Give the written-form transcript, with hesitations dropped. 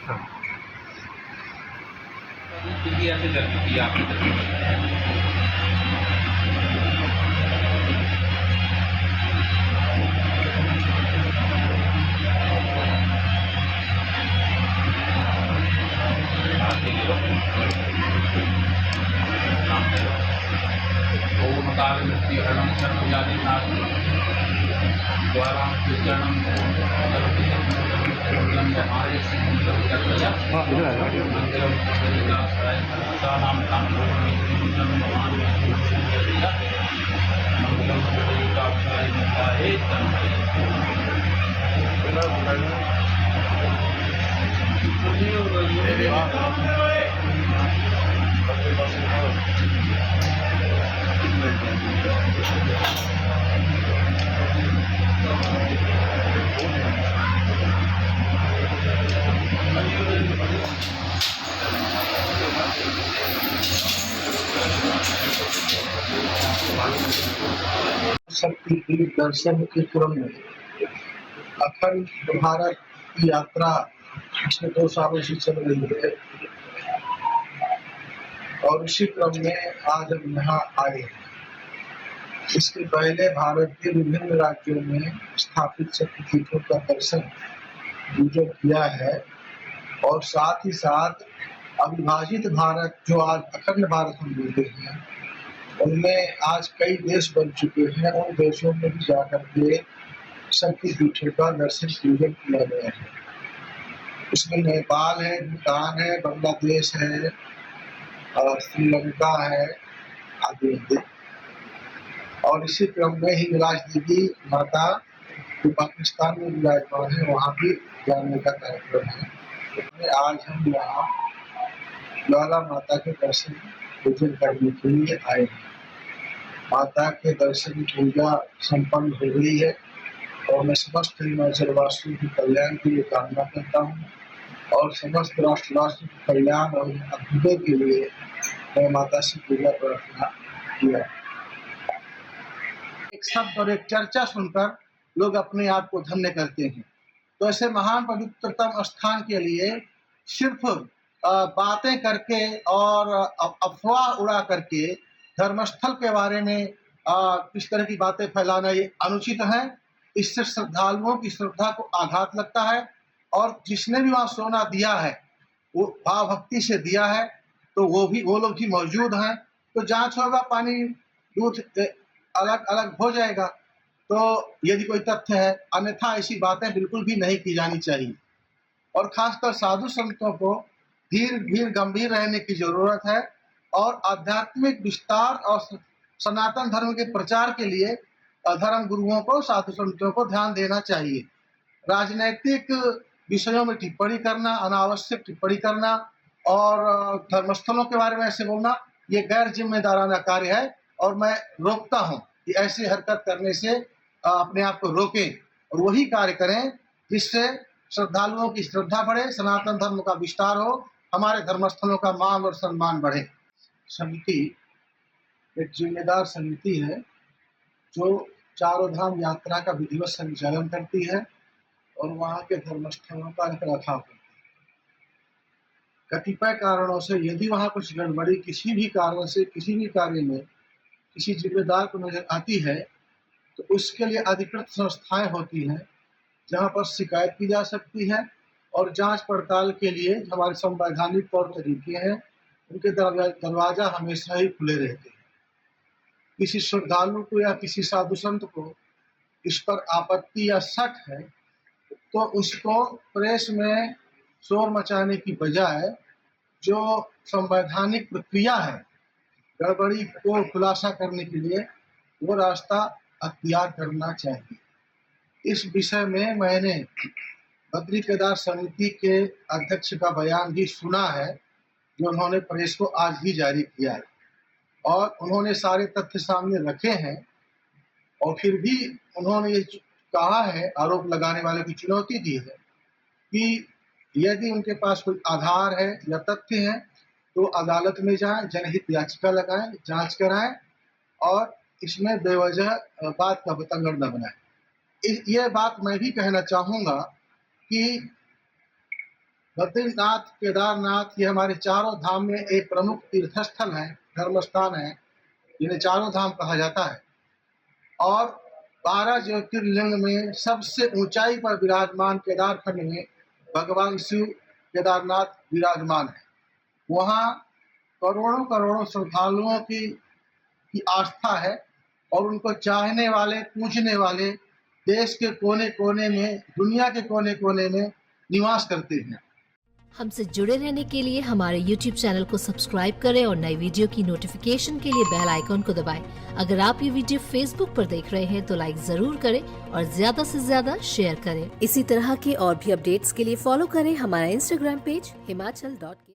हाँ। ऐसे करके किया हाँ, इधर आएगा। शक्ति के दर्शन के क्रम में अखंड भारत की यात्रा पिछले 2 सालों से चल रही है और उसी क्रम में आज हम यहाँ आए हैं। इसके पहले भारत के विभिन्न राज्यों में स्थापित शक्तिपीठों का दर्शन पूजन किया है और साथ ही साथ अविभाजित भारत, जो आज अखंड भारत हम बोलते हैं, उनमें आज कई देश बन चुके हैं। उन देशों में भी जाकर के शक्तिपीठों का दर्शन पूजन किया गया है। इसमें नेपाल है, भूटान है, बांग्लादेश है और श्रीलंका है आदि। और इसी क्रम में ही विलास देवी माता जो पाकिस्तान में विराजमान है, वहाँ भी जाने का कार्यक्रम है। आज हम यहाँ ज्वाला माता के दर्शन पूजन करने के लिए आए हैं। माता के दर्शन पूजा संपन्न हो गई है और मैं समस्त हिमाचल वासियों के कल्याण के लिए कामना करता हूँ और समस्त राष्ट्रवासियों के कल्याण और अभ्युदय के लिए मैं माता से पूजा प्रार्थना किया। एक शब्द और एक चर्चा सुनकर लोग अपने आप को धन्य करते हैं। तो ऐसे महान पवित्रतम स्थान के लिए सिर्फ बातें करके और अफवाह उड़ा करके धर्मस्थल के बारे में किस तरह की बातें फैलाना ये अनुचित है। इससे श्रद्धालुओं की श्रद्धा को आघात लगता है और जिसने भी वहाँ सोना दिया है वो भाव भक्ति से दिया है, तो वो लोग भी मौजूद हैं। तो जांच होगा, पानी दूध अलग अलग हो जाएगा। तो यदि कोई तथ्य है, अन्यथा ऐसी बातें बिल्कुल भी नहीं की जानी चाहिए। और खासकर साधु संतों को धीर गंभीर रहने की जरूरत है और आध्यात्मिक विस्तार और सनातन धर्म के प्रचार के लिए धर्म गुरुओं को, साधु संतों को ध्यान देना चाहिए। राजनैतिक विषयों में टिप्पणी करना, अनावश्यक टिप्पणी करना और धर्मस्थलों के बारे में ऐसे बोलना, ये गैर जिम्मेदाराना कार्य है और मैं रोकता हूँ कि ऐसी हरकत करने से अपने आप को रोकें और वही कार्य करें जिससे श्रद्धालुओं की श्रद्धा बढ़े, सनातन धर्म का विस्तार हो, हमारे धर्मस्थलों का मान और सम्मान बढ़े। समिति एक जिम्मेदार समिति है जो चारों धाम यात्रा का विधिवत संचालन करती है और वहाँ के धर्मस्थलों का रखरखाव करती है। कतिपय कारणों से यदि वहाँ कुछ गड़बड़ी किसी भी कारण से किसी भी कार्य में किसी जिम्मेदार को नजर आती है, तो उसके लिए अधिकृत संस्थाएं होती हैं जहाँ पर शिकायत की जा सकती है और जांच पड़ताल के लिए हमारे संवैधानिक तौर तरीके हैं, उनके दरवाजा हमेशा ही खुले रहते हैं। किसी श्रद्धालु को या किसी साधु संत को इस पर आपत्ति या शक है तो उसको प्रेस में शोर मचाने की बजाय जो संवैधानिक प्रक्रिया है गड़बड़ी को खुलासा करने के लिए, वो रास्ता अख्तियार करना चाहिए। इस विषय में मैंने बद्री केदार समिति के अध्यक्ष का बयान भी सुना है जो उन्होंने प्रेस को आज ही जारी किया है और उन्होंने सारे तथ्य सामने रखे हैं और फिर भी उन्होंने ये कहा है, आरोप लगाने वाले की चुनौती दी है कि यदि उनके पास कोई आधार है या तथ्य है तो अदालत में जाएं, जनहित याचिका लगाएं, जांच कराएं और इसमें बेवजह बात का बतंगड़ न बनाएं। ये बात मैं भी कहना चाहूँगा कि बद्रीनाथ, केदारनाथ, ये हमारे चारों धाम में एक प्रमुख तीर्थस्थल है, धर्मस्थान है, जिन्हें चारों धाम कहा जाता है। और 12 ज्योतिर्लिंग में सबसे ऊंचाई पर विराजमान केदारखंड में भगवान शिव केदारनाथ विराजमान है। वहाँ करोड़ों करोड़ों श्रद्धालुओं की आस्था है और उनको चाहने वाले, पूजने वाले देश के कोने कोने में, दुनिया के कोने कोने में निवास करते हैं। हमसे जुड़े रहने के लिए हमारे YouTube चैनल को सब्सक्राइब करें और नई वीडियो की नोटिफिकेशन के लिए बेल आइकॉन को दबाएं। अगर आप ये वीडियो Facebook पर देख रहे हैं तो लाइक जरूर करें और ज्यादा से ज्यादा शेयर करें। इसी तरह के और भी अपडेट्स के लिए फॉलो करें हमारा Instagram पेज himachal.ke।